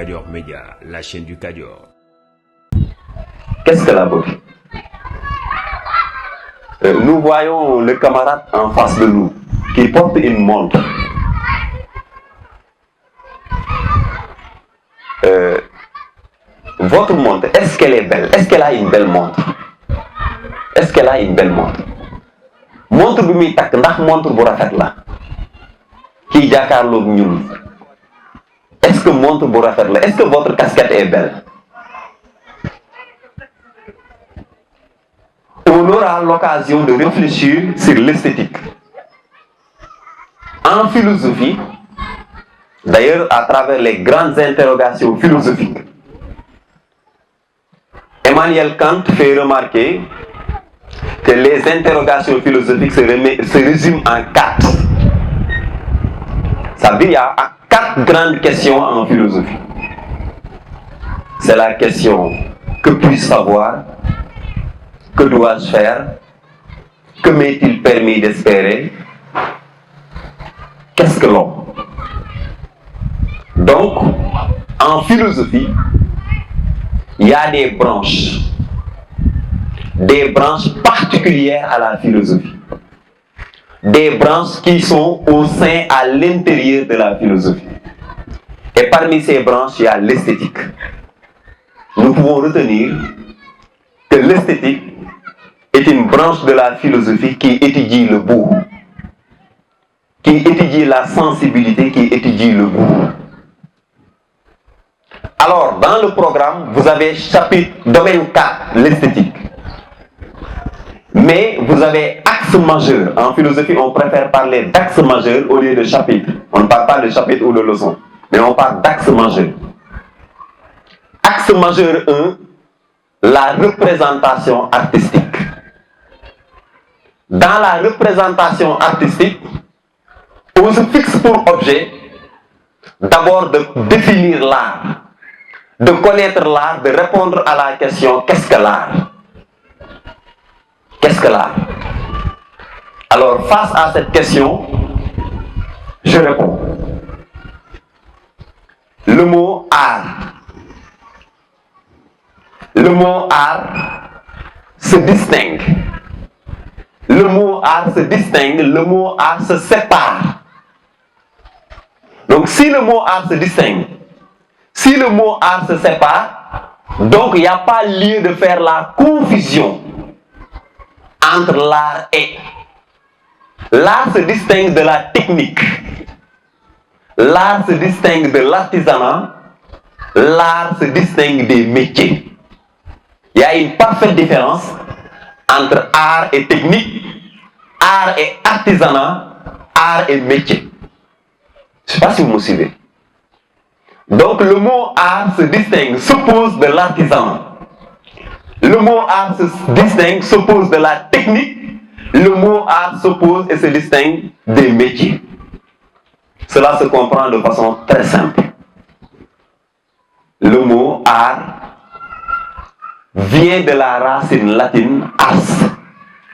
Kadior Média, la chaîne du Kadior. Qu'est-ce que la beauté? Nous voyons le camarade en face de nous qui porte une montre. Votre montre, est-ce qu'elle est belle? Est-ce qu'elle a une belle montre? Est-ce qu'elle a une belle montre? Montre bi muy takk ndax montre bu rafet la kii jàkkaarloog ñun. Est-ce que montre bu rafet la? Est-ce que votre casquette est belle? On aura l'occasion de réfléchir sur l'esthétique. En philosophie, d'ailleurs à travers les grandes interrogations philosophiques, Emmanuel Kant fait remarquer que les interrogations philosophiques se résument en 4. Ça veut dire qu'il y a 4 grandes questions en philosophie. C'est la question: que puis-je savoir? Que dois-je faire? Que m'est-il permis d'espérer? Qu'est-ce que l'homme? Donc, en philosophie, il y a des branches particulières à la philosophie, des branches qui sont au sein, à l'intérieur de la philosophie. Et parmi ces branches, il y a l'esthétique. Nous pouvons retenir que l'esthétique est une branche de la philosophie qui étudie le beau, qui étudie la sensibilité, qui étudie le goût. Alors, dans le programme, vous avez chapitre domaine 4, l'esthétique. Mais vous avez axe majeur. En philosophie, on préfère parler d'axe majeur au lieu de chapitre. On ne parle pas de chapitre ou de leçon, mais on parle d'axe majeur. Axe majeur 1, la représentation artistique. Dans la représentation artistique, on se fixe pour objet d'abord de définir l'art, de connaître l'art, de répondre à la question: qu'est-ce que l'art? Qu'est-ce que l'art? Alors, face à cette question, je réponds. Le mot art. Le mot art se distingue. Le mot art se distingue, le mot art se sépare. Donc, si le mot art se distingue, si le mot art se sépare, donc il n'y a pas lieu de faire la confusion entre l'art et. L'art se distingue de la technique. L'art se distingue de l'artisanat. L'art se distingue des métiers. Il y a une parfaite différence entre art et technique, art et artisanat, art et métier. Je ne sais pas si vous me suivez. Donc le mot art se distingue, s'oppose de l'artisanat. Le mot art se distingue, s'oppose de la technique. Le mot art s'oppose et se distingue des métiers. Cela se comprend de façon très simple. Le mot art vient de la racine latine ars.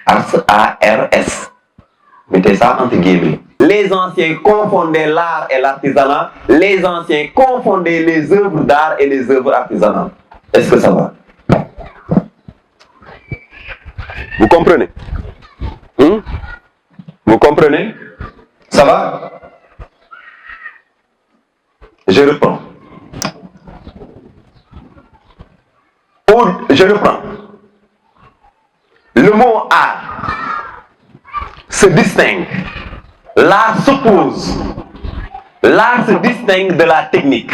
Ars, A-R-S. Mettez ça entre guillemets. Les anciens confondaient l'art et l'artisanat. Les anciens confondaient les œuvres d'art et les œuvres artisanales. Est-ce que ça va? Vous comprenez? Vous comprenez? Ça va? Je reprends. Je reprends. Le mot art se distingue. L'art s'oppose. L'art se distingue de la technique.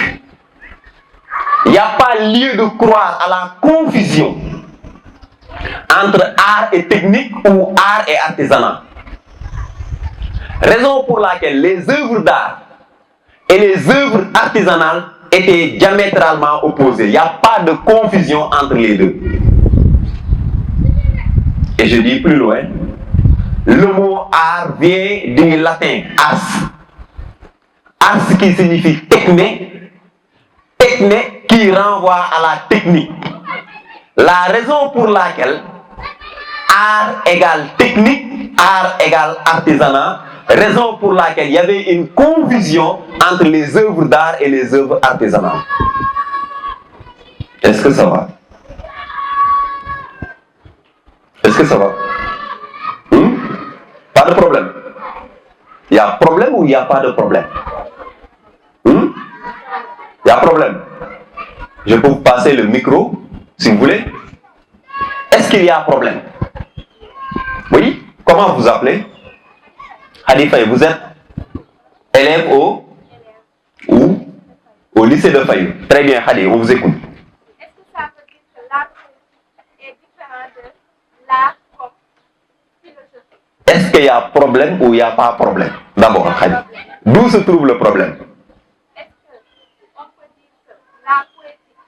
Il n'y a pas lieu de croire à la confusion entre art et technique ou art et artisanat. Raison pour laquelle les œuvres d'art et les œuvres artisanales étaient diamétralement opposées. Il n'y a pas de confusion entre les deux. Et je dis plus loin, le mot art vient du latin ars. Ars qui signifie techné, techné qui renvoie à la technique. La raison pour laquelle art égale technique, art égale artisanat, raison pour laquelle il y avait une confusion entre les œuvres d'art et les œuvres artisanales. Est-ce que ça va? Est-ce que ça va? Pas de problème. Il y a problème ou il n'y a pas de problème? Il y a problème. Je peux vous passer le micro, si vous voulez. Est-ce qu'il y a problème? Oui? Comment vous appelez? Hadi Faye, vous êtes élève au lycée de Faye. Très bien, Hadi, on vous écoute. Est-ce que ça veut dire que l'art est différent de l'art comme philosophie? Est-ce qu'il y a problème ou il n'y a pas problème? D'abord, Hadi. D'où se trouve le problème? Est-ce qu'on peut dire que l'art poétique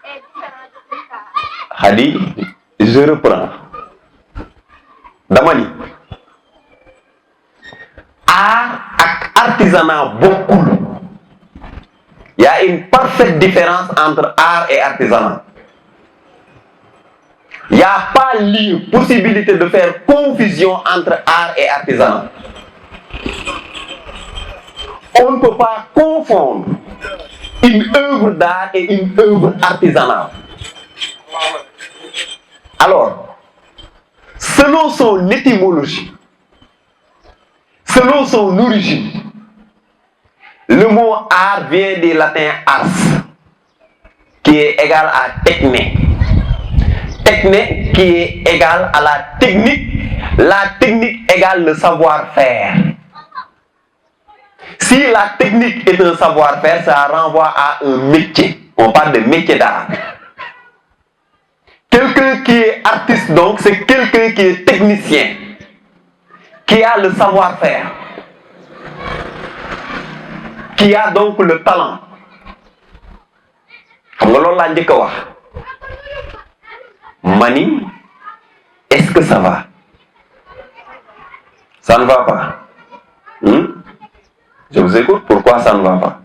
est différent de cet art? Hadi, je reprends. Damani. Art et artisanat beaucoup. Il y a une parfaite différence entre art et artisanat. Il n'y a pas lieu, possibilité de faire confusion entre art et artisanat. On ne peut pas confondre une œuvre d'art et une œuvre artisanale. Alors, selon son étymologie, selon son origine, le mot art vient du latin ars, qui est égal à techné. Techné qui est égal à la technique égale le savoir-faire. Si la technique est un savoir-faire, ça renvoie à un métier. On parle de métier d'art. Quelqu'un qui est artiste, donc, c'est quelqu'un qui est technicien, qui a le savoir-faire, qui a donc le talent. Xam nga loolu laa njëkk a wax. Mani, est-ce que ça va? Ça ne va pas? Je vous écoute. Pourquoi ça ne va pas?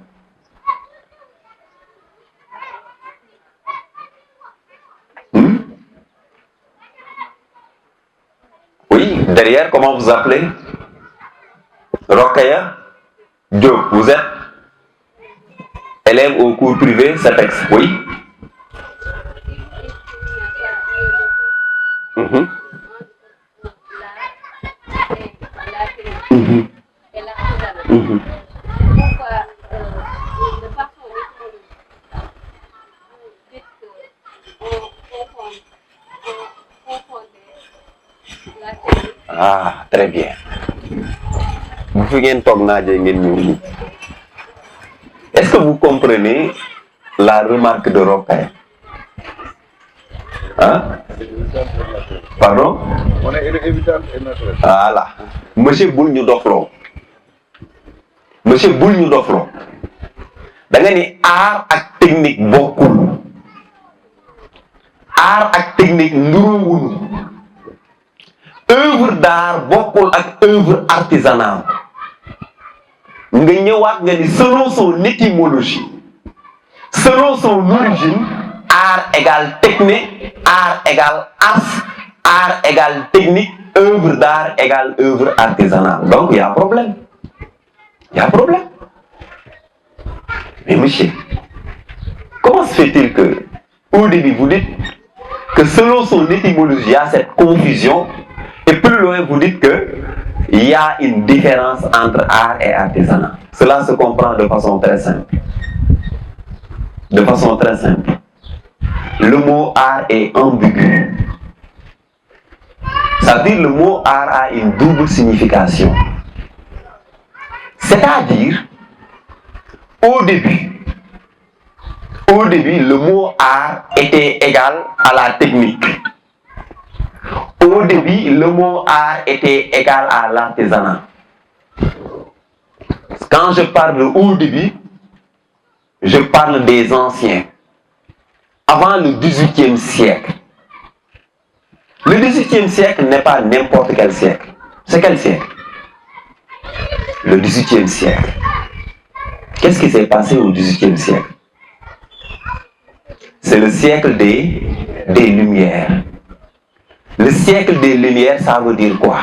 Oui, derrière, comment vous appelez? Rokhaya Diop, vous êtes élève au cours privé, CEPEX, oui? Ah, très bien. Est-ce que vous comprenez la remarque de Rokhaya? Hein? Pardon? On est évident et naturel. Voilà. Monsieur Boul ñu dofloo. Monsieur Boul ñu dofloo. Da nga ni art ak technique bokkul. Art ak technique nduroowuñu. Œuvre d'art bokkul ak œuvre artisanale. Nga ñëwaat nga ni selon son étymologie, selon son origine, art égale technique, art égale art égale technique, œuvre d'art égale œuvre artisanale. Donc il y a un problème. Il y a un problème. Mais monsieur, comment se fait-il que, au début, vous dites que selon son étymologie, il y a cette confusion, et plus loin, vous dites que il y a une différence entre art et artisanat. Cela se comprend de façon très simple. De façon très simple. Le mot art est ambigu. Ça veut dire le mot art a une double signification. C'est-à-dire, au début, le mot art était égal à la technique. Au début, le mot art était égal à l'artisanat. Quand je parle de au début, je parle des anciens. Avant le XVIIIe siècle. Le XVIIIe siècle n'est pas n'importe quel siècle. C'est quel siècle? Le XVIIIe siècle. Qu'est-ce qui s'est passé au XVIIIe siècle? C'est le siècle des Lumières. Le siècle des Lumières, ça veut dire quoi?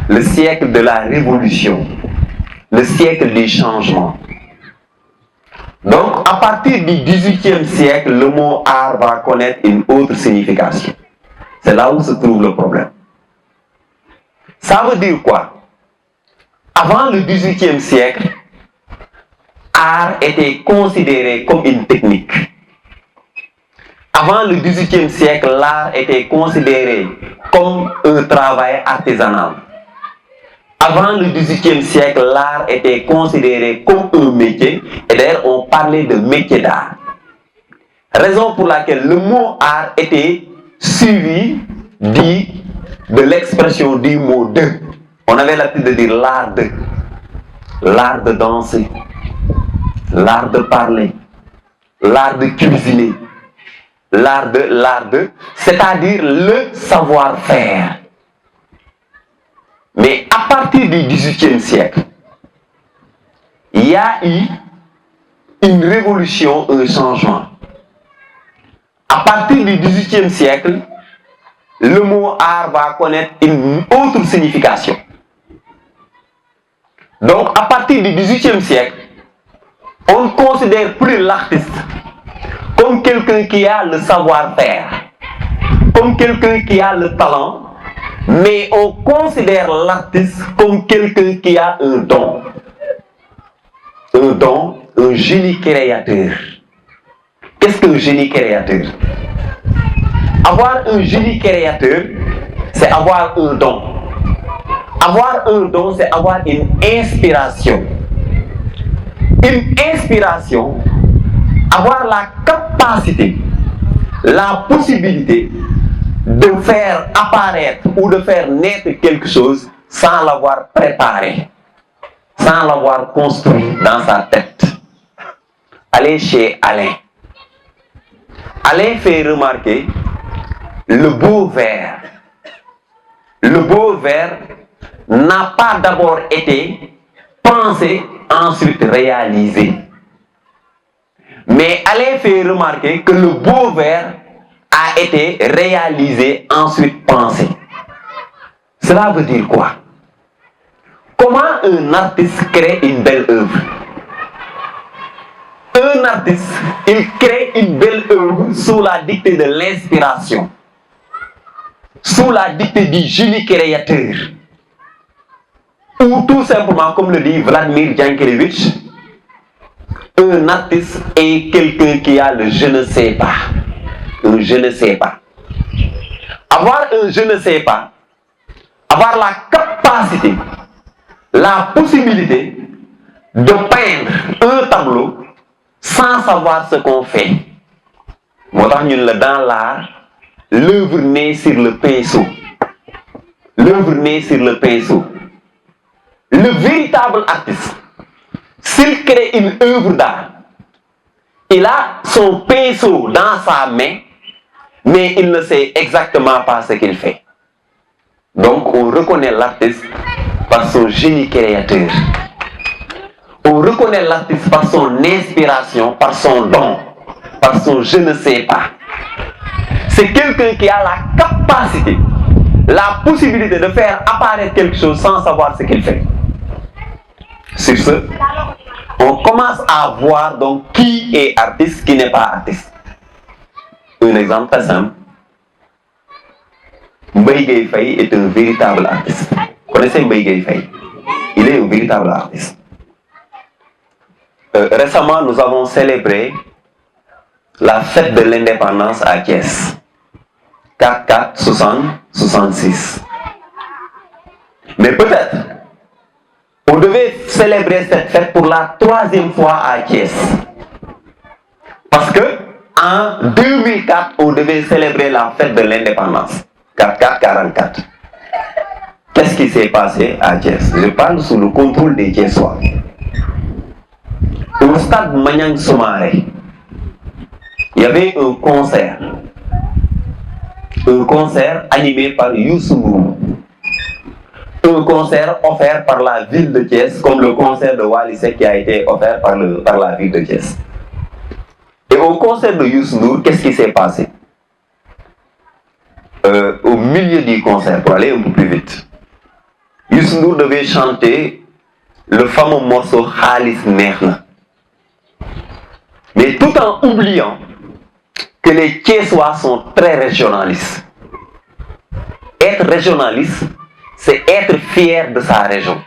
Le siècle de la révolution. Le siècle des changements. Donc, à partir du XVIIIe siècle, le mot art va connaître une autre signification. C'est là où se trouve le problème. Ça veut dire quoi? Avant le XVIIIe siècle, art était considéré comme une technique. Avant le XVIIIe siècle, l'art était considéré comme un travail artisanal. Avant le XVIIIe siècle, l'art était considéré comme un métier, et d'ailleurs on parlait de métier d'art. Raison pour laquelle le mot art était suivi de l'expression du mot de. On avait l'habitude de dire l'art de danser, l'art de parler, l'art de cuisiner, l'art de, c'est-à-dire le savoir-faire. Mais à partir du XVIIIe siècle, il y a eu une révolution, un changement. À partir du XVIIIe siècle, le mot art va connaître une autre signification. Donc, à partir du XVIIIe siècle, on ne considère plus l'artiste comme quelqu'un qui a le savoir-faire, comme quelqu'un qui a le talent, mais on considère l'artiste comme quelqu'un qui a un don. Un don, un génie créateur. Qu'est-ce qu'un génie créateur? Avoir un génie créateur, c'est avoir un don. Avoir un don, c'est avoir une inspiration. Une inspiration, avoir la capacité, la possibilité de faire apparaître ou de faire naître quelque chose sans l'avoir préparé, sans l'avoir construit dans sa tête. Allez chez Alain. Alain fait remarquer le beau verre. Le beau verre n'a pas d'abord été pensé, ensuite réalisé. Mais Alain fait remarquer que le beau verre a été réalisé, ensuite pensé. Cela veut dire quoi? Comment un artiste crée une belle œuvre? Un artiste, il crée une belle œuvre sous la dictée de l'inspiration, sous la dictée du génie créateur. Ou tout simplement, comme le dit Vladimir Jankélévitch, un artiste est quelqu'un qui a le je ne sais pas. Un je ne sais pas. Avoir un je ne sais pas, avoir la capacité, la possibilité de peindre un tableau sans savoir ce qu'on fait. Dans l'art, l'œuvre naît sur le pinceau. L'œuvre naît sur le pinceau. Le véritable artiste, s'il crée une œuvre d'art, il a son pinceau dans sa main, mais il ne sait exactement pas ce qu'il fait. Donc on reconnaît l'artiste par son génie créateur. On reconnaît l'artiste par son inspiration, par son don, par son je ne sais pas. C'est quelqu'un qui a la capacité, la possibilité de faire apparaître quelque chose sans savoir ce qu'il fait. Sur ce, on commence à voir donc qui est artiste, qui n'est pas artiste. Un exemple très simple. Mbaye Gueye Faye est un véritable artiste. Vous connaissez Mbaye Gueye Faye? Il est un véritable artiste. Récemment, nous avons célébré la fête de l'indépendance à Thiès. 4-4-60-66. Mais peut-être, on devait célébrer cette fête pour la 3e fois à Thiès. Parce que en 2004, on devait célébrer la fête de l'indépendance. 4-4-44. Qu'est-ce qui s'est passé à Thiès? Je parle sous le contrôle des Thiessois. Au stade Maniang Soumaré, il y avait un concert. Un concert animé par Youssou Ndour. Un concert offert par la ville de Thiès, comme le concert de Wally Seck qui a été offert par la ville de Thiès. Et au concert de Youssou Ndour, qu'est-ce qui s'est passé? Au milieu du concert, pour aller un peu plus vite, Youssou Ndour devait chanter le fameux morceau Khalis Nekhna. mais tout en oubliant que les Thiessois sont très régionalistes. Être régionaliste, c'est être fier de sa région.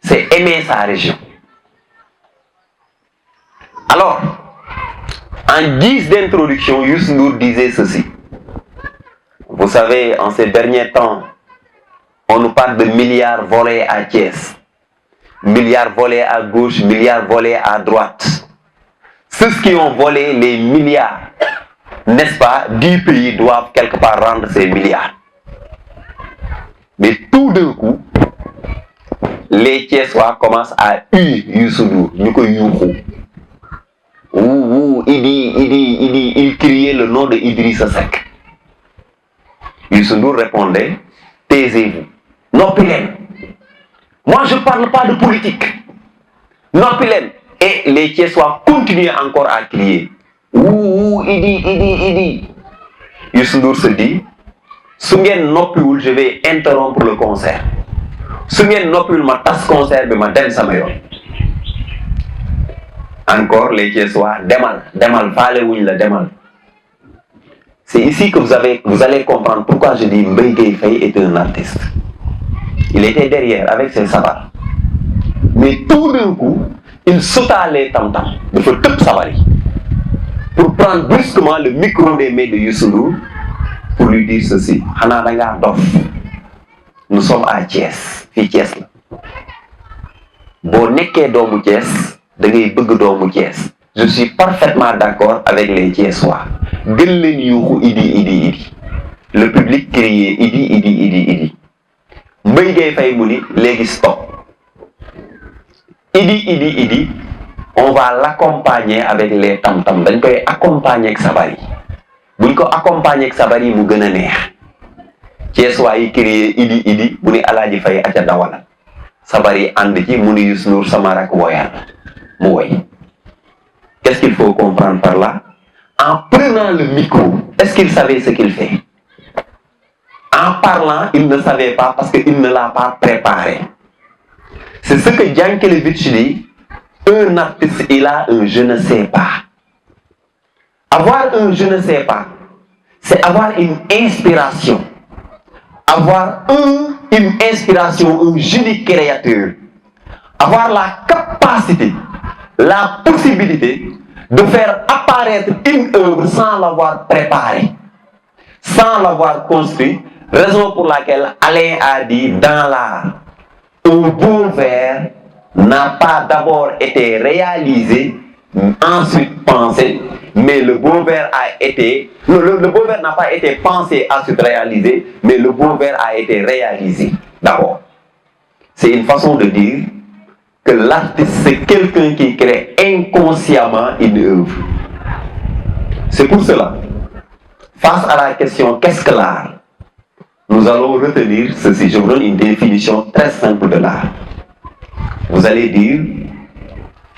C'est aimer sa région. Alors, en guise d'introduction, Youssou Ndour disait ceci. Vous savez, en ces derniers temps, on nous parle de milliards volés à Thiès. Milliards volés à gauche, milliards volés à droite. Ceux qui ont volé les milliards, n'est-ce pas, du pays doivent quelque part rendre ces milliards. Mais tout d'un coup, les Thiessois commencent à huer Youssou Ndour. Il criait le nom de Idrissa Seck. Youssou Ndour répondait, taisez-vous. Nopilen. Moi je ne parle pas de politique. Nopilen. Et les Thiessois continuaient encore à crier. Idi. Youssou Ndour se dit, Sungen Nopiul, je vais interrompre le concert. Sungen Nopiul, ma tasse concert, mais ma den samayon. Encore les Thiessois, demal, fallait ou la demal. C'est ici que vous allez comprendre pourquoi je dis Mbaye Gueye Faye est un artiste. Il était derrière avec ses sabbats. Mais tout d'un coup, il sauta les tam-tams de faire tout sabari pour prendre brusquement le micro des mains de Youssou Ndour pour lui dire ceci. Hanadanga Dof, nous sommes à Thiès, fille Thiès là. Bon nekkee doomu Thiès, da ngay bëgg doomu Thiès. Je suis parfaitement d'accord avec les Thiessois. Gën leen yuuxu Idi. Le public criait Idi. Mbaye Gueye Faye mu ni léegi stop. Idi, on va l'accompagner avec les tam-tam. Dañ koy accompagner ak sabar yi. Buñ ko accompagner ak sabar yi mu gën a neex. Thiessois yi crié Idi mu ni Alaaji Faye aca dawala. Sabar yi ànd ci mu ni Youssou Ndour sama rak woyal mu woy. Qu'est-ce qu'il faut comprendre par là? En prenant le micro, est-ce qu'il savait ce qu'il fait? En parlant, il ne savait pas parce qu'il ne l'a pas préparé. C'est ce que Djankelevitch dit. Un artiste, il a un je ne sais pas. Avoir un je ne sais pas, c'est avoir une inspiration. Avoir une inspiration, un génie créateur. Avoir la capacité, la possibilité de faire apparaître une œuvre sans l'avoir préparée, sans l'avoir construite. Raison pour laquelle Alain a dit dans l'art, un beau vers n'a pas d'abord été réalisé, ensuite pensé, mais le beau vers a été, le beau vers n'a pas été pensé, ensuite réalisé, mais le beau vers a été réalisé d'abord. C'est une façon de dire que l'artiste, c'est quelqu'un qui crée inconsciemment une œuvre. C'est pour cela, face à la question qu'est-ce que l'art, nous allons retenir ceci. Je vous donne une définition très simple de l'art. Vous allez dire,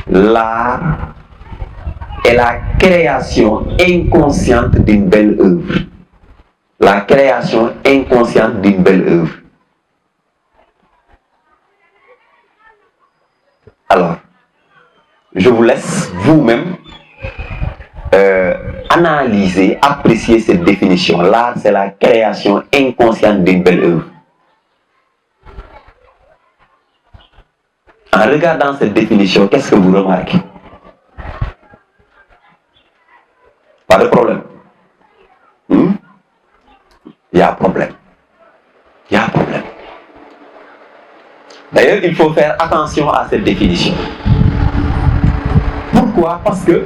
l'art est la création inconsciente d'une belle œuvre. La création inconsciente d'une belle œuvre. Alors, je vous laisse vous-même analyser, apprécier cette définition. L'art, c'est la création inconsciente d'une belle œuvre. En regardant cette définition, qu'est-ce que vous remarquez? Pas de problème. Il y a un problème. Il y a un problème. D'ailleurs, il faut faire attention à cette définition. Pourquoi? Parce que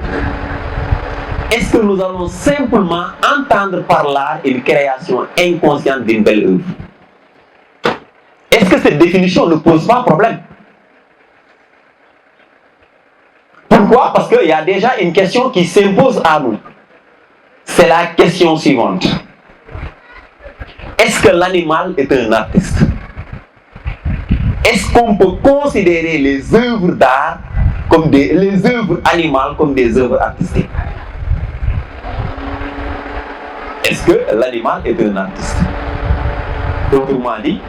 est-ce que nous allons simplement entendre par l'art une création inconsciente d'une belle œuvre? Est-ce que cette définition ne pose pas problème? Pourquoi? Parce qu'il y a déjà une question qui s'impose à nous. C'est la question suivante. Est-ce que l'animal est un artiste? Est-ce qu'on peut considérer les œuvres d'art comme les œuvres animales comme des œuvres artistiques? Est-ce que l'animal est un artiste? Autrement dit,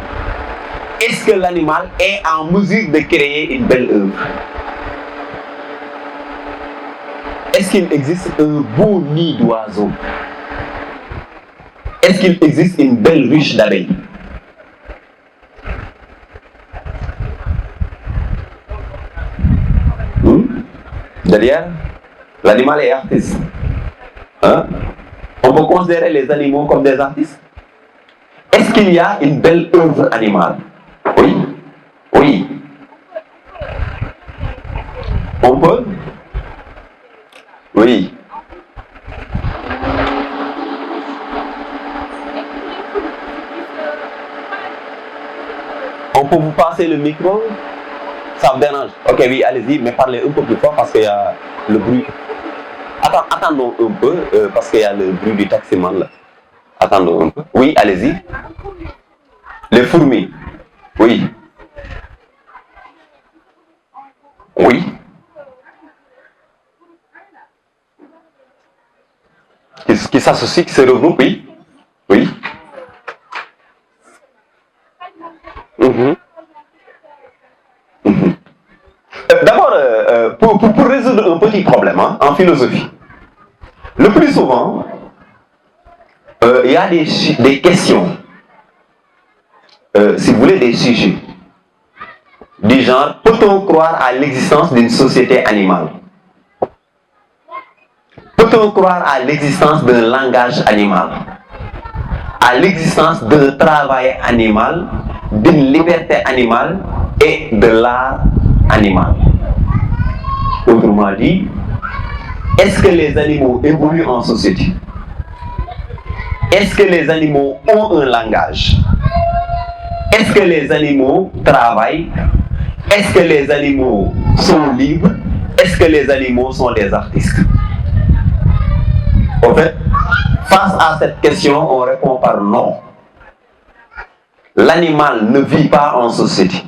est-ce que l'animal est en mesure de créer une belle œuvre? Est-ce qu'il existe un beau nid d'oiseaux? Est-ce qu'il existe une belle ruche d'abeilles? Derrière, l'animal est artiste. Hein? On peut considérer les animaux comme des artistes? Est-ce qu'il y a une belle œuvre animale? Oui. Oui. On peut? Oui. On peut vous passer le micro? Ça me dérange. Ok, oui, allez-y, mais parlez un peu plus fort parce qu'il y a le bruit. Attendons un peu parce qu'il y a le bruit du taximan là. Attendons un peu. Oui, allez-y. Les fourmis. Oui. Oui. Qui s'associent, qui se regroupent, oui. Oui. D'abord, pour résoudre un petit problème en philosophie, le plus souvent, il y a des questions, si vous voulez, des sujets, du genre, peut-on croire à l'existence d'une société animale? Peut-on croire à l'existence d'un langage animal? À l'existence d'un travail animal, d'une liberté animale et de l'art animal? Autrement dit, est-ce que les animaux évoluent en société? Est-ce que les animaux ont un langage? Est-ce que les animaux travaillent? Est-ce que les animaux sont libres? Est-ce que les animaux sont des artistes? En fait, face à cette question, on répond par non. L'animal ne vit pas en société.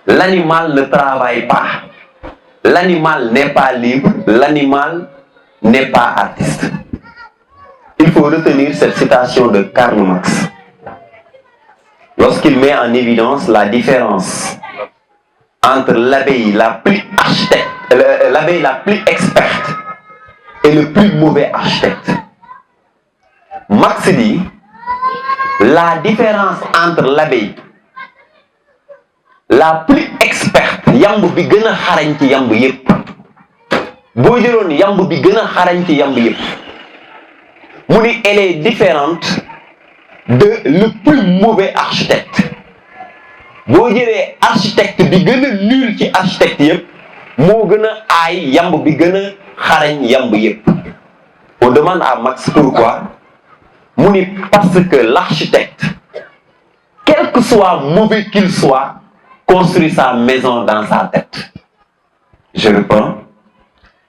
L'animal ne travaille pas. L'animal n'est pas libre. L'animal n'est pas artiste. Il faut retenir cette citation de Karl Marx lorsqu'il met en évidence la différence entre l'abeille la plus l'abeille la plus experte et le plus mauvais architecte. Marx dit la différence entre l'abeille la plus experte, yamb bi gën a xarañ ci yamb yépp, boo jëloon yamb bi gën a xarañ ci yamb yépp, mu ni elle est différente de le plus mauvais architecte. boo jëlee architecte bi gën a nul ci architecte yépp moo gën a aay yamb bi gën a xarañ yamb yépp. On demande à Marx pourquoi. mu ni parce que l'architecte, quel que soit mauvais qu'il soit, construit sa maison dans sa tête. Je reprends.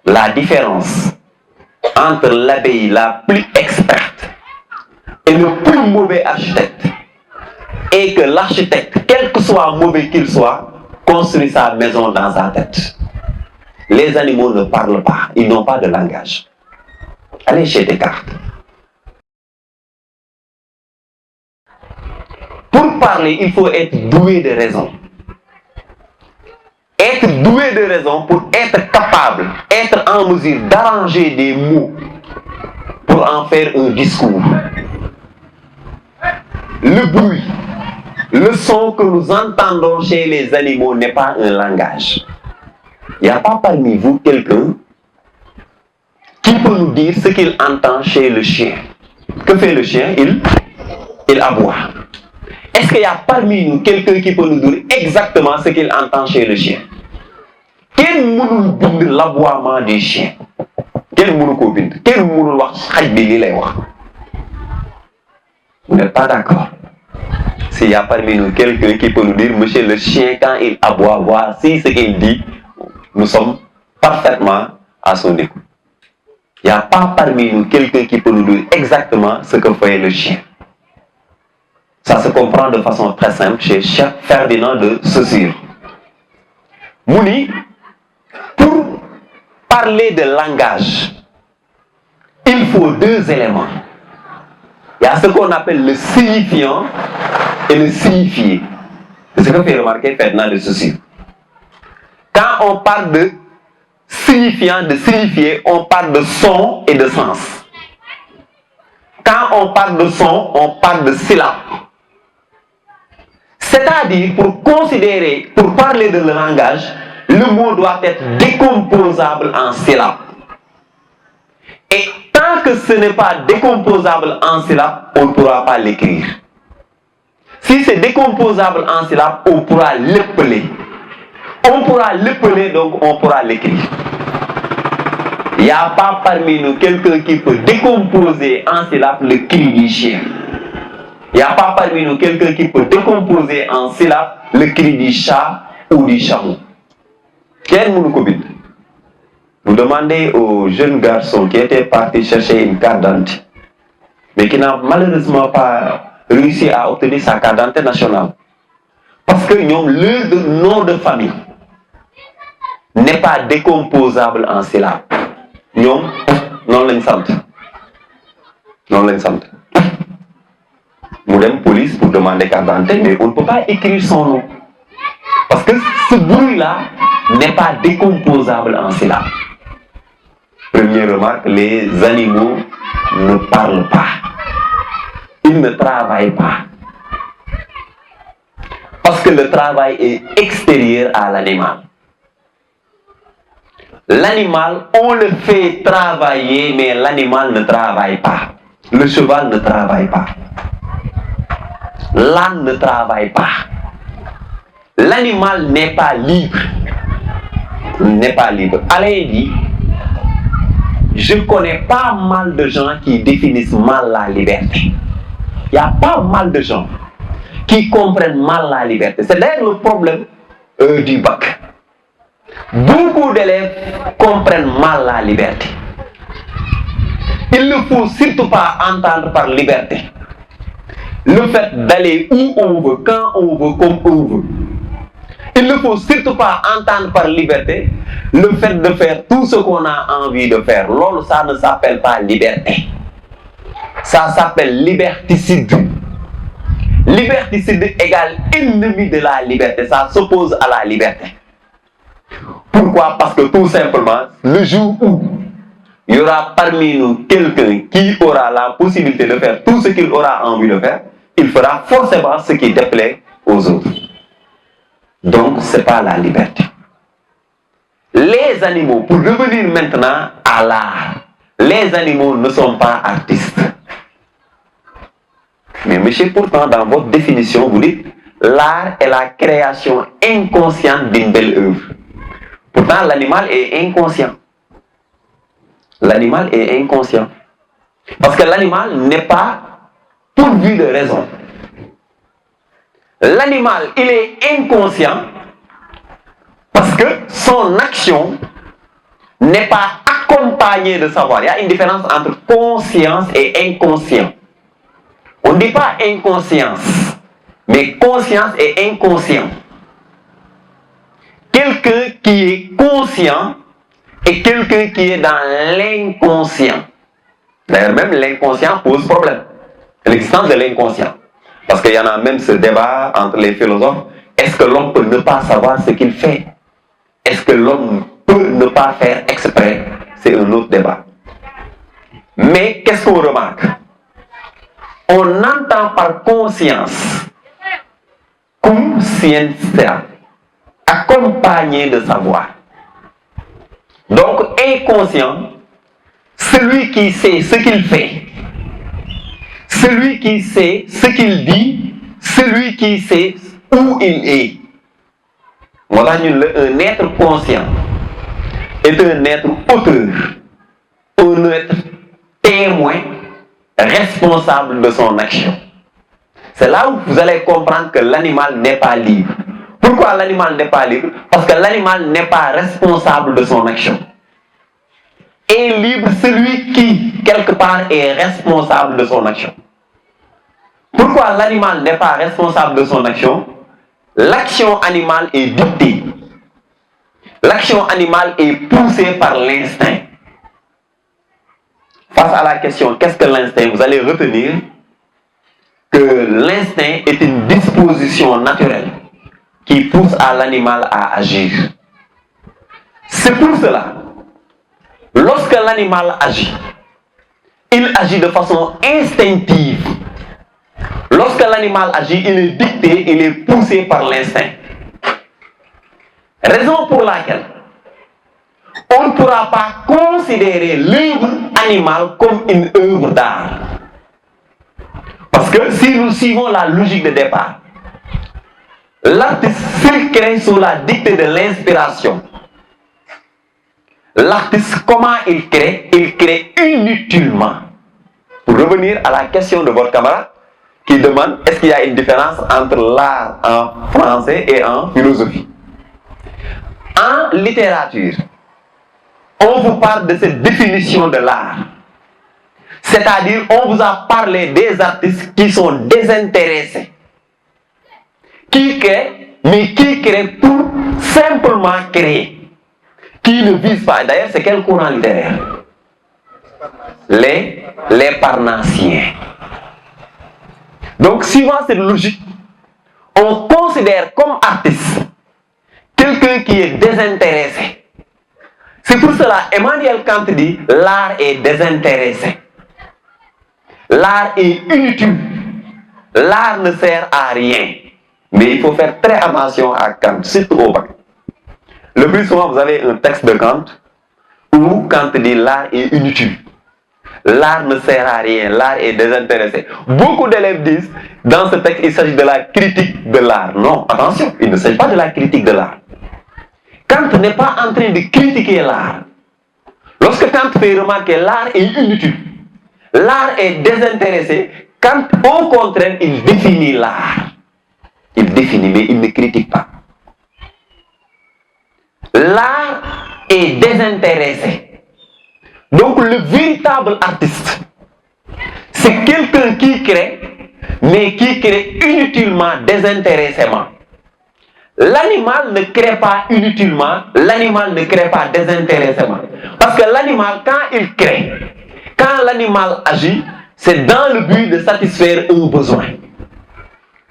La différence entre l'abeille la plus experte et le plus mauvais architecte est que l'architecte, quel que soit mauvais qu'il soit, construit sa maison dans sa tête. Les animaux ne parlent pas, ils n'ont pas de langage. Allez chez Descartes. Pour parler, il faut être doué de raison. Être doué de raison pour être capable, être en mesure d'arranger des mots pour en faire un discours. Le bruit, le son que nous entendons chez les animaux n'est pas un langage. Il n'y a pas parmi vous quelqu'un qui peut nous dire ce qu'il entend chez le chien. Que fait le chien? Il aboie. Est-ce qu'il y a parmi nous quelqu'un qui peut nous dire exactement ce qu'il entend chez le chien? Quel mënul bind l'aboiement des chiens? Quel mënu ko bind? Quel mënul wax xaj bi li lay wax? Vous n'êtes pas d'accord? S'il y a parmi nous quelqu'un qui peut nous dire, monsieur le chien, quand il aboie, voici ce qu'il dit, nous sommes parfaitement à son écoute. Il n'y a pas parmi nous quelqu'un qui peut nous dire exactement ce que fait le chien. Ça se comprend de façon très simple chez Ferdinand de Saussure. Mouni, pour parler de langage, il faut deux éléments. Il y a ce qu'on appelle le signifiant et le signifié. C'est ce que fait remarquer Ferdinand de Saussure. Quand on parle de signifiant de signifier, on parle de son et de sens. Quand on parle de son, on parle de syllabe. C'est-à-dire, pour considérer, pour parler de le langage, le mot doit être décomposable en syllabes. Et tant que ce n'est pas décomposable en syllabes, on ne pourra pas l'écrire. Si c'est décomposable en syllabes, on pourra l'épeler. On pourra l'épeler, donc on pourra l'écrire. Il n'y a pas parmi nous quelqu'un qui peut décomposer en syllabes le cri du chien. Il n'y a pas parmi nous quelqu'un qui peut décomposer en syllabes le cri du chat ou du chameau. Quel mounoukoubit? Vous demandez au jeune garçon qui était parti chercher une carte d'identité, mais qui n'a malheureusement pas réussi à obtenir sa carte d'identité nationale. Parce que le nom de famille n'est pas décomposable en syllabes. Non l'instant. Non l'instant. Nous sommes police pour demander carte d'identité, mais on ne peut pas écrire son nom. Parce que ce bruit-là n'est pas décomposable en syllabes. Première remarque, les animaux ne parlent pas. Ils ne travaillent pas. Parce que le travail est extérieur à l'animal. L'animal, on le fait travailler, mais l'animal ne travaille pas. Le cheval ne travaille pas. L'âne ne travaille pas. L'animal n'est pas libre. N'est pas libre. Alain dit, je connais pas mal de gens qui définissent mal la liberté. Il y a pas mal de gens qui comprennent mal la liberté. C'est d'ailleurs le problème du bac. Beaucoup d'élèves comprennent mal la liberté. Il ne faut surtout pas entendre par liberté le fait d'aller où on veut, quand on veut, comme on veut. Il ne faut surtout pas entendre par liberté le fait de faire tout ce qu'on a envie de faire. Lolo, ça ne s'appelle pas liberté. Ça s'appelle liberticide. Liberticide égale ennemi de la liberté. Ça s'oppose à la liberté. Pourquoi? Parce que tout simplement, le jour où il y aura parmi nous quelqu'un qui aura la possibilité de faire tout ce qu'il aura envie de faire, il fera forcément ce qui déplaît aux autres. Donc, ce n'est pas la liberté. Les animaux, pour revenir maintenant à l'art, les animaux ne sont pas artistes. Mais monsieur, pourtant, dans votre définition, vous dites l'art est la création inconsciente d'une belle œuvre. Pourtant, l'animal est inconscient. L'animal est inconscient. Parce que l'animal n'est pas pourvu de raison. L'animal, il est inconscient parce que son action n'est pas accompagnée de savoir. Il y a une différence entre conscience et inconscient. On ne dit pas inconscience, mais conscience et inconscient. Quelqu'un qui est conscient et quelqu'un qui est dans l'inconscient. D'ailleurs, même l'inconscient pose problème. L'existence de l'inconscient. Parce qu'il y en a même ce débat entre les philosophes. Est-ce que l'homme peut ne pas savoir ce qu'il fait? Est-ce que l'homme peut ne pas faire exprès? C'est un autre débat. Mais qu'est-ce qu'on remarque? On entend par conscience, conscientia, accompagné de savoir. Donc, inconscient, celui qui sait ce qu'il fait, celui qui sait ce qu'il dit, celui qui sait où il est. Voilà, un être conscient est un être auteur, un être témoin, responsable de son action. C'est là où vous allez comprendre que l'animal n'est pas libre. Pourquoi l'animal n'est pas libre? Parce que l'animal n'est pas responsable de son action. Et libre celui qui, quelque part, est responsable de son action. Pourquoi l'animal n'est pas responsable de son action? L'action animale est dictée. L'action animale est poussée par l'instinct. Face à la question, qu'est-ce que l'instinct? Vous allez retenir que l'instinct est une disposition naturelle qui pousse à l'animal à agir. C'est pour cela lorsque l'animal agit, il agit de façon instinctive. Lorsque l'animal agit, il est dicté, il est poussé par l'instinct. Raison pour laquelle on ne pourra pas considérer l'œuvre animale comme une œuvre d'art. Parce que si nous suivons la logique de départ, l'artiste s'il crée sous la dictée de l'inspiration. L'artiste, comment il crée? Il crée inutilement. Pour revenir à la question de votre camarade qui demande est-ce qu'il y a une différence entre l'art en français et en philosophie. En littérature, on vous parle de cette définition de l'art. C'est-à-dire, on vous a parlé des artistes qui sont désintéressés, qui créent, mais qui créent pour simplement créer, qui ne visent pas. D'ailleurs, c'est quel courant littéraire? Les Parnassiens. Donc, suivant cette logique, on considère comme artiste quelqu'un qui est désintéressé. C'est pour cela Emmanuel Kant dit l'art est désintéressé. L'art est inutile. L'art ne sert à rien. Mais il faut faire très attention à Kant, surtout au bac. Le plus souvent, vous avez un texte de Kant où Kant dit l'art est inutile. L'art ne sert à rien, l'art est désintéressé. Beaucoup d'élèves disent, dans ce texte, il s'agit de la critique de l'art. Non, attention, il ne s'agit pas de la critique de l'art. Kant n'est pas en train de critiquer l'art. Lorsque Kant fait remarquer l'art est inutile, l'art est désintéressé, Kant, au contraire, il définit l'art. Il définit, mais il ne critique pas. L'art est désintéressé. Donc le véritable artiste, c'est quelqu'un qui crée, mais qui crée inutilement, désintéressément. L'animal ne crée pas inutilement, l'animal ne crée pas désintéressément. Parce que l'animal, quand il crée, quand l'animal agit, c'est dans le but de satisfaire un besoin.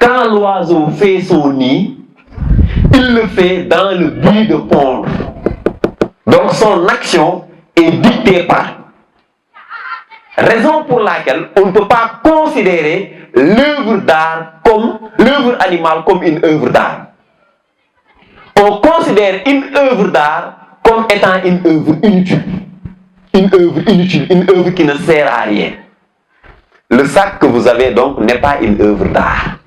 Quand l'oiseau fait son nid, il le fait dans le but de pondre. Donc son action est dictée par. Raison pour laquelle on ne peut pas considérer l'œuvre d'art comme l'œuvre animale comme une œuvre d'art. On considère une œuvre d'art comme étant une œuvre inutile. Une œuvre inutile, une œuvre qui ne sert à rien. Le sac que vous avez donc n'est pas une œuvre d'art.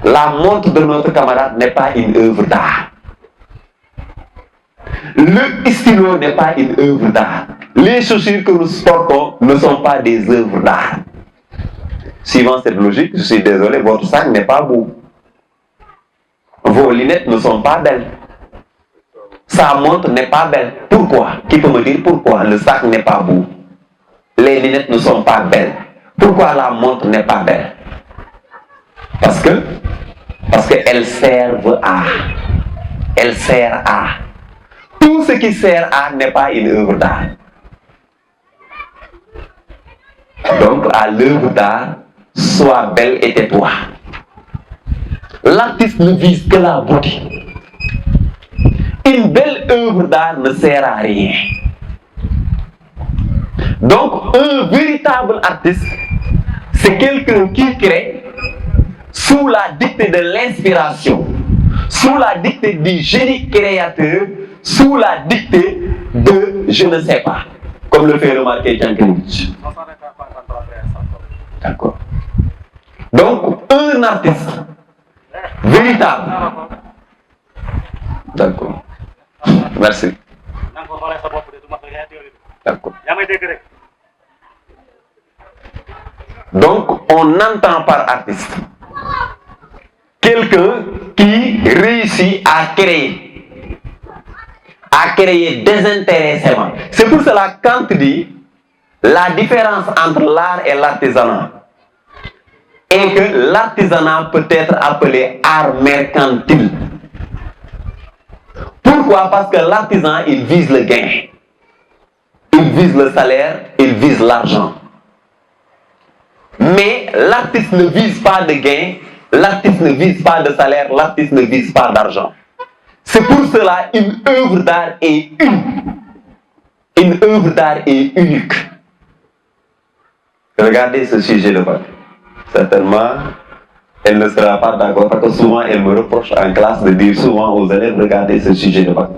La montre de notre camarade n'est pas une œuvre d'art. Le stylo n'est pas une œuvre d'art. Les chaussures que nous portons ne sont pas des œuvres d'art. Suivant cette logique, je suis désolé, votre sac n'est pas beau. Vos lunettes ne sont pas belles. Sa montre n'est pas belle. Pourquoi? Qui peut me dire pourquoi le sac n'est pas beau? Les lunettes ne sont pas belles. Pourquoi la montre n'est pas belle? Parce qu'elles servent à. Elles servent à. Tout ce qui sert à n'est pas une œuvre d'art. Donc, à l'œuvre d'art, sois belle et tais-toi. L'artiste ne vise que la beauté. Une belle œuvre d'art ne sert à rien. Donc, un véritable artiste, c'est quelqu'un qui crée sous la dictée de l'inspiration, sous la dictée du génie créateur, sous la dictée de je ne sais pas, comme le fait remarquer Jankévitch. D'accord. Donc, un artiste véritable. D'accord. Merci. D'accord. Donc, on entend par artiste quelqu'un qui réussit à créer désintéressément. C'est pour cela que Kant dit la différence entre l'art et l'artisanat est que l'artisanat peut être appelé art mercantile. Pourquoi? Parce que l'artisan, il vise le gain. Il vise le salaire, il vise l'argent. Mais l'artiste ne vise pas de gain, l'artiste ne vise pas de salaire, l'artiste ne vise pas d'argent. C'est pour cela une œuvre d'art est une. Une œuvre d'art est unique. Regardez ce sujet de bac. Certainement, elle ne sera pas d'accord parce que souvent elle me reproche en classe de dire souvent aux élèves, regardez ce sujet de bac.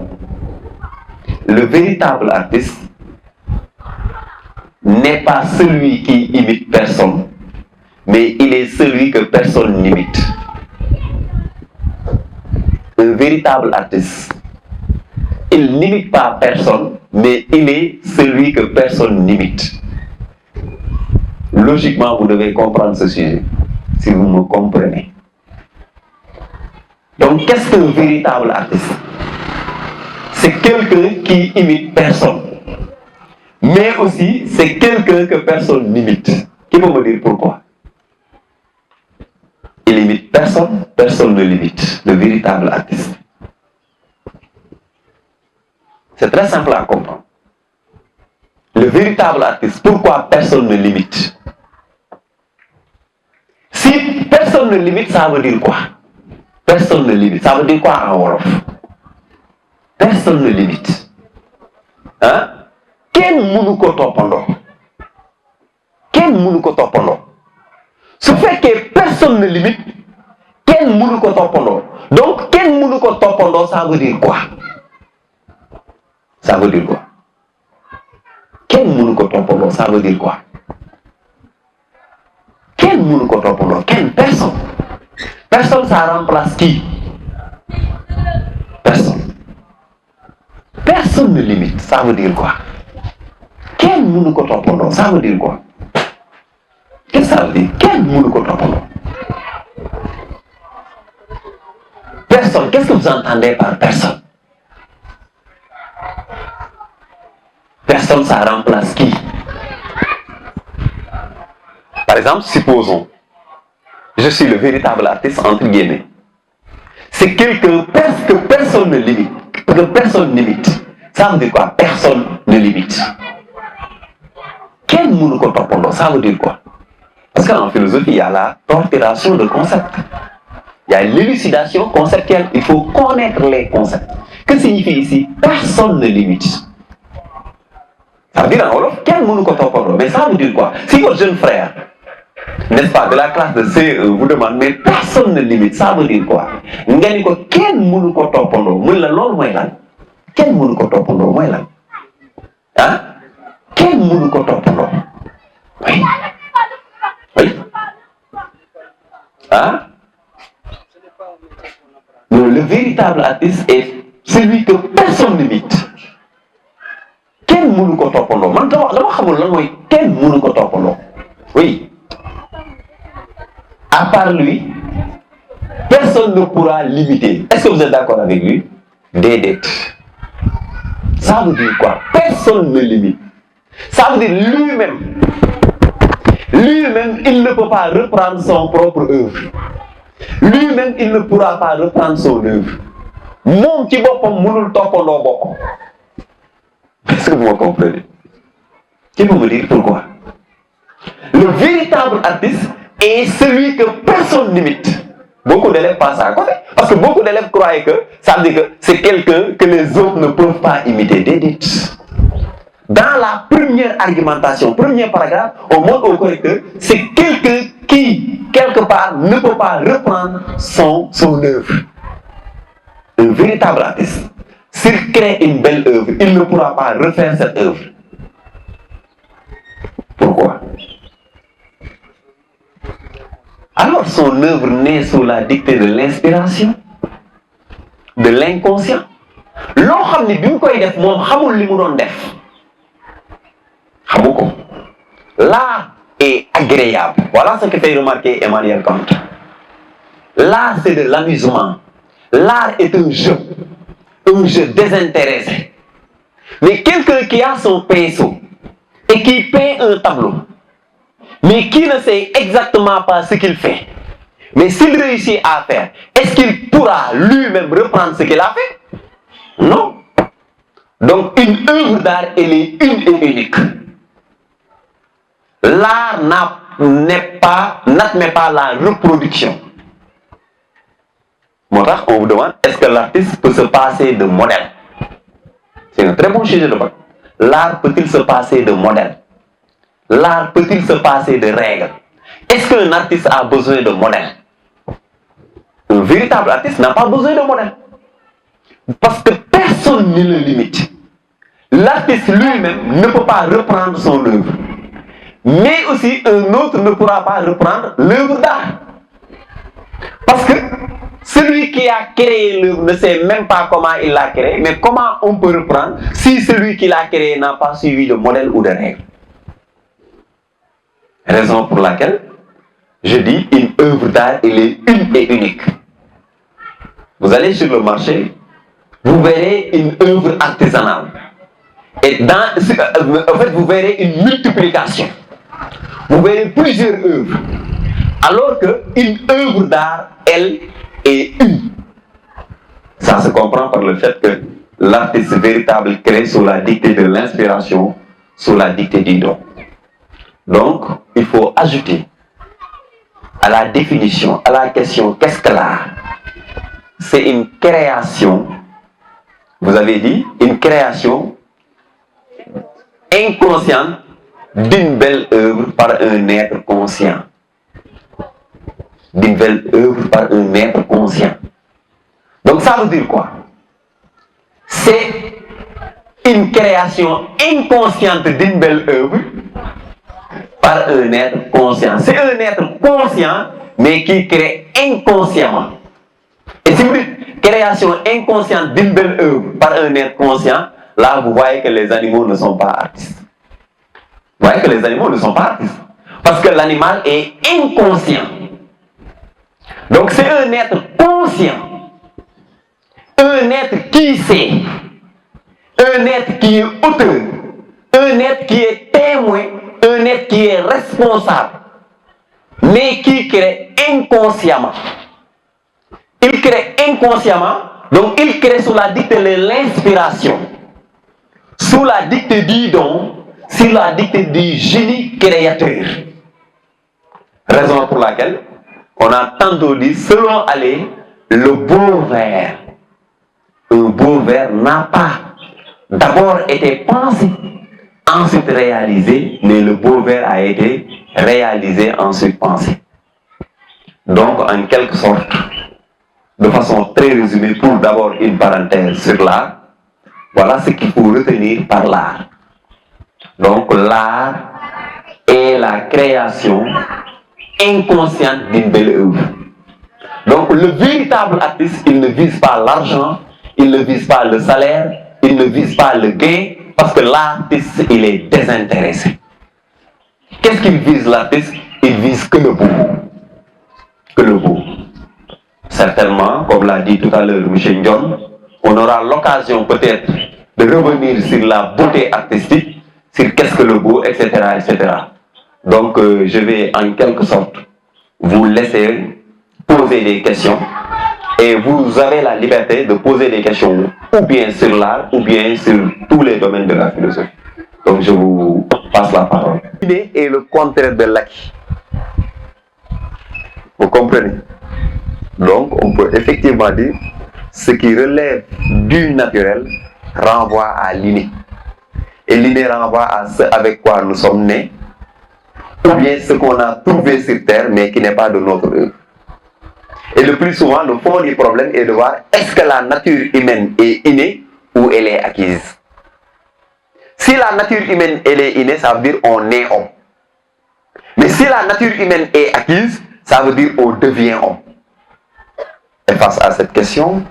Le véritable artiste n'est pas celui qui imite personne, mais il est celui que personne n'imite. Un véritable artiste, il n'imite pas personne, mais il est celui que personne n'imite. Logiquement, vous devez comprendre ce sujet, si vous me comprenez. Donc, qu'est-ce qu'un véritable artiste? C'est quelqu'un qui imite personne, mais aussi c'est quelqu'un que personne n'imite. Qui peut me dire pourquoi? Il imite personne, personne ne l'imite. Le véritable artiste. C'est très simple à comprendre. Le véritable artiste, pourquoi personne ne l'imite? Si personne ne l'imite, ça veut dire quoi? Personne ne l'imite. Ça veut dire quoi en wolof? Personne ne l'imite. Hein? Ken mënu ko toppandoo? Ken mënu ko toppandoo? Su fekkee personne ne l'imite, ken mënu ko toppandoo. Donc ken mënu ko toppandoo, ça veut dire quoi? Ça veut dire quoi? Ken mënu ko toppandoo, ça veut dire quoi? Ken mënu ko toppandoo? Ken? Personne. Personne, ça remplace qui? Personne. Personne ne limite, ça veut dire quoi? Ken mënu ko toppandoo, ça veut dire quoi? Qu'est-ce que ça veut dire? Ken mënu ko toppandoo. Personne, qu'est-ce que vous entendez par personne? Personne, ça remplace qui? Par exemple, supposons, je suis le véritable artiste, entre guillemets. C'est quelqu'un que personne ne limite, que personne n'imite. Ça veut dire quoi? Personne ne limite. Quel mënu ko toppandoo, ça veut dire quoi? Parce qu'en philosophie, il y a la torturation de concepts. Il y a l'élucidation conceptuelle. Il faut connaître les concepts. Que signifie ici? Personne ne limite. Ça veut dire en wolof, quel mënu ko toppandoo. Mais ça veut dire quoi? Si votre jeune frère, n'est-ce pas, de la classe de CE vous demande, mais personne ne limite, ça veut dire quoi? Nga ni ko kenn mënu ko toppandoo, mun la loolu mooy lan? Kenn mënu ko toppandoo mooy lan? Ah? Kenn mënu ko toppandoo. Oui. Oui. Ah? Non, le véritable artiste est celui que personne n'imite. Kenn mënu ko toppandoo. Man dama xamul lan mooy kenn mënu ko toppandoo. Oui. À part lui, personne ne pourra l'imiter. Est-ce que vous êtes d'accord avec lui? Déedéet. Ça veut dire quoi? Personne ne l'imite. Ça veut dire lui-même, il ne peut pas reprendre son propre œuvre. Lui-même, il ne pourra pas reprendre son œuvre. Moom ci boppam mënul toppandoo boppam. Est-ce que vous me comprenez? Qui peut me dire pourquoi? Le véritable artiste est celui que personne n'imite. Beaucoup d'élèves passent à côté. Parce que beaucoup d'élèves croient que ça veut dire que c'est quelqu'un que les autres ne peuvent pas imiter. Déedéet. Dans la première argumentation, premier paragraphe, on montre au correcteur, c'est quelqu'un qui, quelque part, ne peut pas reprendre son œuvre. Un véritable artiste, s'il crée une belle œuvre, il ne pourra pas refaire cette œuvre. Pourquoi? Alors son œuvre naît sous la dictée de l'inspiration, de l'inconscient. Loo xam ni bi mu koy def moom xamul li mu doon def. Xamu ko. L'art est agréable. Voilà ce que fait remarquer Emmanuel Kant. L'art, c'est de l'amusement. L'art est un jeu désintéressé. Mais quelqu'un qui a son pinceau et qui peint un tableau, mais qui ne sait exactement pas ce qu'il fait, mais s'il réussit à faire, est-ce qu'il pourra lui-même reprendre ce qu'il a fait? Non. Donc une œuvre d'art, elle est une et unique. L'art n'admet pas la reproduction. Moo tax on vous demande, est-ce que l'artiste peut se passer de modèle? C'est un très bon sujet de bac. l'art peut-il se passer de modèle? L'art peut-il se passer de règles? Est-ce qu'un artiste a besoin de modèle? Un véritable artiste n'a pas besoin de modèle. Parce que personne ne le limite. L'artiste lui-même ne peut pas reprendre son œuvre. Mais aussi, un autre ne pourra pas reprendre l'œuvre d'art. Parce que celui qui a créé l'œuvre ne sait même pas comment il l'a créé, mais comment on peut reprendre si celui qui l'a créé n'a pas suivi de modèle ou de règle? Raison pour laquelle je dis une œuvre d'art, elle est une et unique. Vous allez sur le marché, vous verrez une œuvre artisanale. Et en fait, vous verrez une multiplication. Vous verrez plusieurs œuvres. Alors qu'une œuvre d'art, elle, est une. Ça se comprend par le fait que l'artiste véritable crée sous la dictée de l'inspiration, sous la dictée du don. Donc, il faut ajouter à la définition, à la question, qu'est-ce que l'art? C'est une création, vous avez dit, une création inconsciente d'une belle œuvre par un être conscient. D'une belle œuvre par un être conscient. Donc ça veut dire quoi? C'est une création inconsciente d'une belle œuvre par un être conscient. C'est un être conscient, mais qui crée inconsciemment. Et si vous dites création inconsciente d'une belle œuvre par un être conscient, là vous voyez que les animaux ne sont pas artistes. Vous voyez que les animaux ne sont pas artistes. Parce que l'animal est inconscient. Donc c'est un être conscient. Un être qui sait. Un être qui est auteur. Un être qui est témoin. Un être qui est responsable. Mais qui crée inconsciemment. Il crée inconsciemment. Donc il crée sous la dictée de l'inspiration. Sous la dictée du don. Sur la dictée du génie créateur. Raison pour laquelle on a tantôt dit, selon Allais, le beau vers. Un beau vers n'a pas d'abord été pensé, ensuite réalisé, mais le beau vers a été réalisé, ensuite pensé. Donc, en quelque sorte, de façon très résumée, pour d'abord une parenthèse sur l'art, voilà ce qu'il faut retenir par l'art. Donc, l'art est la création inconsciente d'une belle œuvre. Donc le véritable artiste, il ne vise pas l'argent, il ne vise pas le salaire, il ne vise pas le gain, parce que l'artiste, il est désintéressé. Qu'est-ce qu'il vise l'artiste? Il vise que le beau. Que le beau. Certainement, comme l'a dit tout à l'heure M. Ndion, on aura l'occasion peut-être de revenir sur la beauté artistique, sur qu'est-ce que le beau, etc. etc. Donc, je vais en quelque sorte vous laisser poser des questions et vous avez la liberté de poser des questions ou bien sur l'art ou bien sur tous les domaines de la philosophie. Donc, je vous passe la parole. L'idée est le contraire de l'acquis. Vous comprenez? Donc, on peut effectivement dire ce qui relève du naturel renvoie à l'inné. Et l'inné renvoie à ce avec quoi nous sommes nés, ou bien ce qu'on a trouvé sur terre mais qui n'est pas de notre œuvre. Et le plus souvent, le fond du problème est de voir est-ce que la nature humaine est innée ou elle est acquise. Si la nature humaine elle est innée, ça veut dire on est homme. Mais si la nature humaine est acquise, ça veut dire on devient homme. Et face à cette question,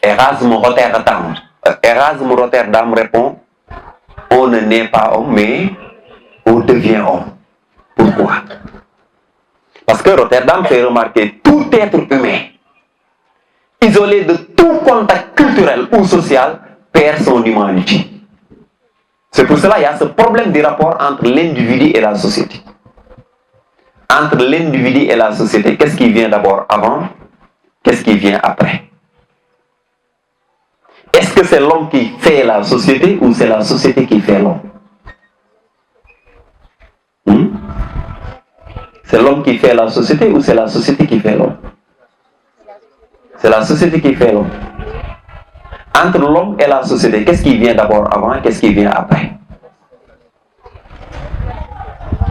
Erasme Rotterdam répond: on ne naît pas homme, mais on devient homme. Pourquoi? Parce que Rotterdam fait remarquer tout être humain, isolé de tout contact culturel ou social, perd son humanité. C'est pour cela qu'il y a ce problème du rapport entre l'individu et la société. Entre l'individu et la société, qu'est-ce qui vient d'abord avant? Qu'est-ce qui vient après? Est-ce que c'est l'homme qui fait la société ou c'est la société qui fait l'homme? C'est l'homme qui fait la société ou c'est la société qui fait l'homme? C'est la société qui fait l'homme. Entre l'homme et la société, qu'est-ce qui vient d'abord avant, qu'est-ce qui vient après?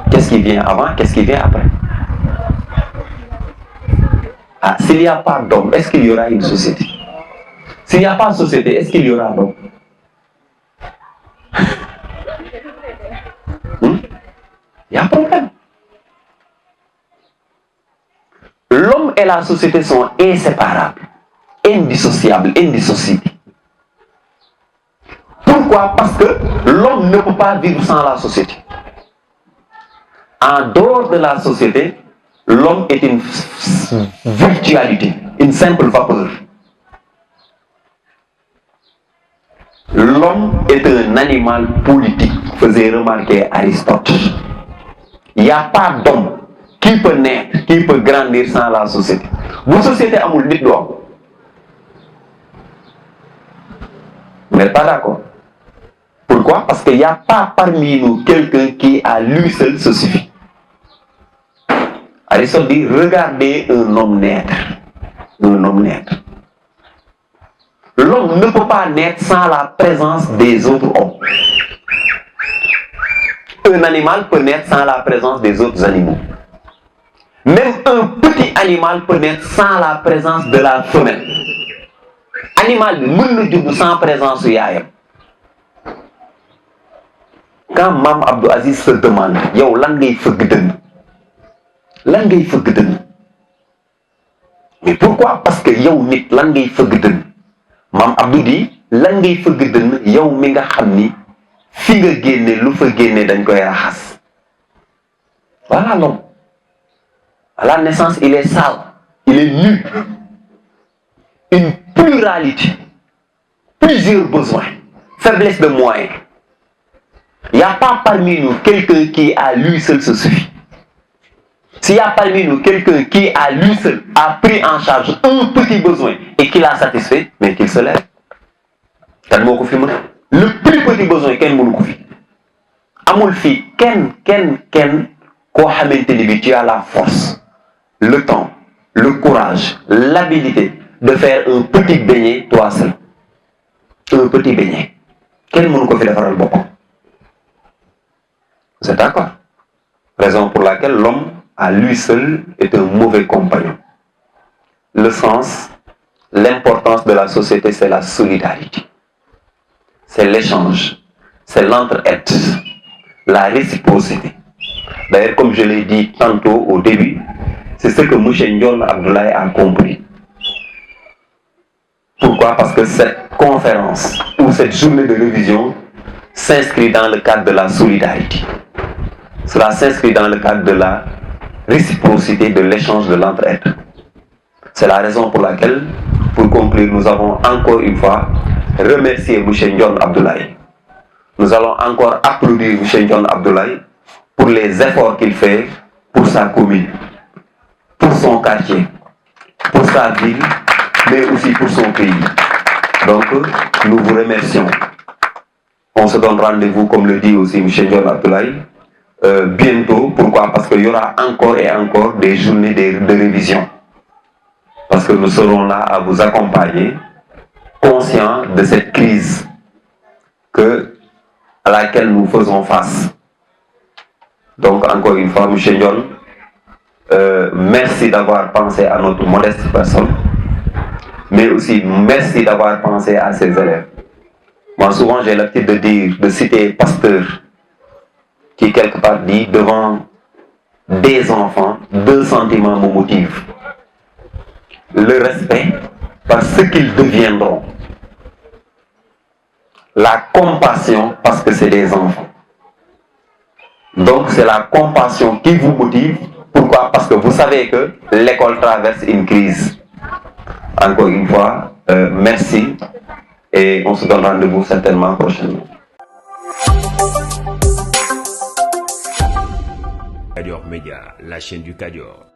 Qu'est-ce qui vient avant, qu'est-ce qui vient après? Ah, s'il n'y a pas d'homme, est-ce qu'il y aura une société? S'il n'y a pas de société, est-ce qu'il y aura d'homme? Il y a un problème. L'homme et la société sont inséparables, indissociables, indissociables. Pourquoi? Parce que l'homme ne peut pas vivre sans la société. En dehors de la société, l'homme est une virtualité, une simple vapeur. L'homme est un animal politique, faisait remarquer Aristote. Il n'y a pas d'homme qui peut naître, qui peut grandir sans la société. Vous société amul nit do am. Vous n'êtes pas d'accord? Pourquoi? Parce qu'il n'y a pas parmi nous quelqu'un qui à lui seul se suffit. Aristote dit, regardez un homme naître. Un homme naître. L'homme ne peut pas naître sans la présence des autres hommes. Un animal peut naître sans la présence des autres animaux. Même un petit animal peut naître sans la présence de la femelle. Animal ne peut sans présence de yaayam. Quand Mam Abdou Aziz se demande, yow lan ngay feug deun? Lan ngay feug deun? Mais pourquoi? Parce que yow nit lan ngay feug deun? Mam Abdou dit, lan ngay feug deun yow mi nga xamni fi nga génné lu fa génné dañ koy raxas. Voilà l'homme. À la naissance, il est sale, il est nu. Une pluralité, plusieurs besoins, faiblesse de moyens. Il n'y a pas parmi nous quelqu'un qui à lui seul se suffit. S'il y a parmi nous quelqu'un qui à lui seul a pris en charge un petit besoin et qui l'a satisfait, mais qu'il se lève. Le plus petit besoin, qu'est-ce que amul fi ken ko xamanteni bi tu as la force, le temps, le courage, l'habilité de faire un petit beignet toi seul. Un petit beignet. Quel mënu ko fi defaral boppam? Vous êtes d'accord? Raison pour laquelle l'homme à lui seul est un mauvais compagnon. Le sens, l'importance de la société, c'est la solidarité. C'est l'échange, c'est l'entraide, la réciprocité. D'ailleurs, comme je l'ai dit tantôt au début, c'est ce que M. Ndiol Abdoulaye a compris. Pourquoi? Parce que cette conférence ou cette journée de révision s'inscrit dans le cadre de la solidarité. Cela s'inscrit dans le cadre de la réciprocité, de l'échange, de l'entraide. C'est la raison pour laquelle, pour conclure, nous avons encore une fois remercié M. Ndiol Abdoulaye. Nous allons encore applaudir M. Ndiol Abdoulaye pour les efforts qu'il fait pour sa commune, pour son quartier, pour sa ville, mais aussi pour son pays. Donc, nous vous remercions. On se donne rendez-vous, comme le dit aussi M. Ndiol Abdoulaye, bientôt. Pourquoi? Parce qu'il y aura encore et encore des journées de révision. Parce que nous serons là à vous accompagner, conscients de cette crise à laquelle nous faisons face. Donc, encore une fois, M. Ndiol, merci d'avoir pensé à notre modeste personne, mais aussi merci d'avoir pensé à ses élèves. Moi, souvent, j'ai l'habitude de citer Pasteur, qui quelque part dit, devant des enfants, deux sentiments me motivent. Le respect par ce qu'ils deviendront. La compassion parce que c'est des enfants. Donc c'est la compassion qui vous motive. Pourquoi? Parce que vous savez que l'école traverse une crise. Encore une fois, merci et on se donne rendez-vous certainement prochainement. Kadior Média, la chaîne du Kadior.